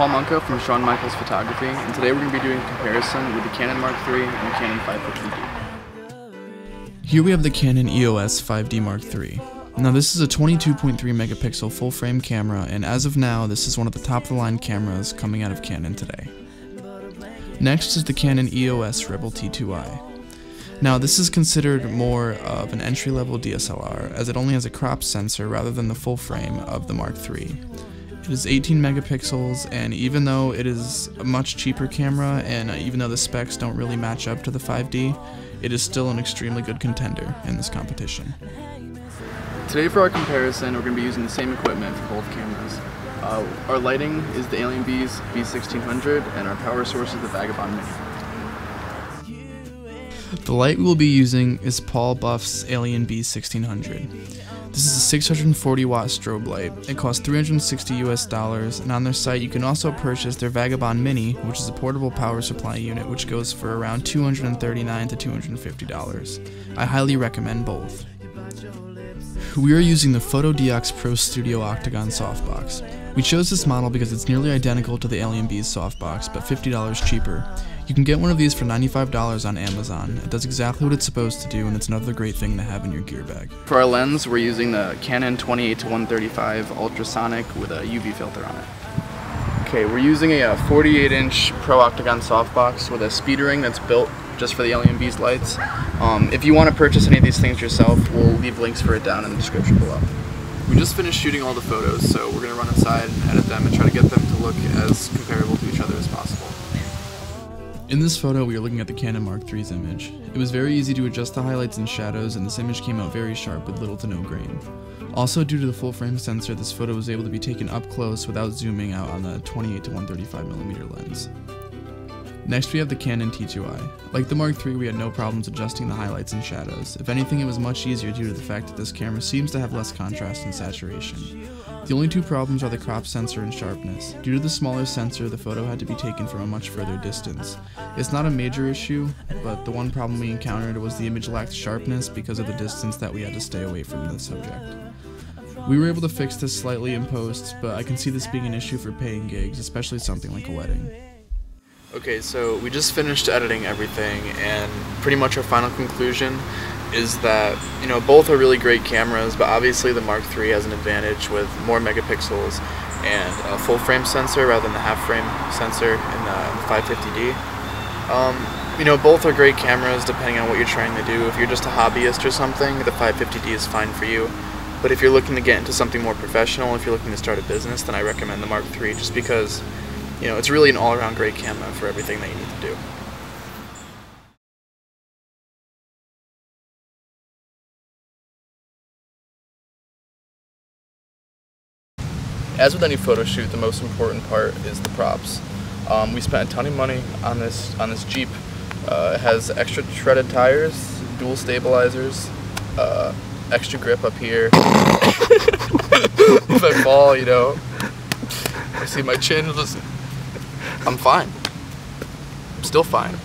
Paul Munka from Sean Michaels Photography, and today we're going to be doing a comparison with the Canon Mark III and the Canon 550D. Here we have the Canon EOS 5D Mark III. Now this is a 22.3 megapixel full frame camera, and as of now this is one of the top of the line cameras coming out of Canon today. Next is the Canon EOS Rebel T2i. Now this is considered more of an entry-level DSLR, as it only has a crop sensor rather than the full frame of the Mark III. It is 18 megapixels, and even though it is a much cheaper camera, and even though the specs don't really match up to the 5D, it is still an extremely good contender in this competition. Today for our comparison, we're going to be using the same equipment for both cameras. Our lighting is the ALIENBEES V1600, and our power source is the VEGABON Mini. The light we will be using is Paul Buff's ALIENBEES 1600. This is a 640 watt strobe light. It costs $360 US, and on their site you can also purchase their VEGABON Mini, which is a portable power supply unit which goes for around $239 to $250. I highly recommend both. We are using the FOTODIOX Pro Studio Octagon softbox. We chose this model because it's nearly identical to the ALIENBEES softbox, but $50 cheaper. You can get one of these for $95 on Amazon. It does exactly what it's supposed to do, and it's another great thing to have in your gear bag. For our lens, we're using the Canon 28-135 ultrasonic with a UV filter on it. Okay, we're using a 48-inch Pro Octagon softbox with a speed ring that's built just for the ALIENBEES lights. If you want to purchase any of these things yourself, we'll leave links for it down in the description below. We just finished shooting all the photos, so we're going to run inside, edit them, and try to get them to look as comparable to each other as possible. In this photo, we are looking at the Canon Mark III's image. It was very easy to adjust the highlights and shadows, and this image came out very sharp with little to no grain. Also, due to the full frame sensor, this photo was able to be taken up close without zooming out on the 28-135mm lens. Next we have the Canon T2i. Like the Mark III, we had no problems adjusting the highlights and shadows. If anything, it was much easier due to the fact that this camera seems to have less contrast and saturation. The only two problems are the crop sensor and sharpness. Due to the smaller sensor, the photo had to be taken from a much further distance. It's not a major issue, but the one problem we encountered was the image lacked sharpness because of the distance that we had to stay away from the subject. We were able to fix this slightly in post, but I can see this being an issue for paying gigs, especially something like a wedding. Okay, so we just finished editing everything, and pretty much our final conclusion is that, both are really great cameras, but obviously the Mark III has an advantage with more megapixels and a full frame sensor rather than the half frame sensor in the 550D. Both are great cameras depending on what you're trying to do. If you're just a hobbyist or something, the 550D is fine for you. But if you're looking to get into something more professional, if you're looking to start a business, then I recommend the Mark III just because it's really an all-around great camera for everything that you need to do. As with any photo shoot, the most important part is the props. We spent a ton of money on this Jeep. It has extra treaded tires, dual stabilizers, extra grip up here. If I fall, I see my chin. I'm fine. I'm still fine.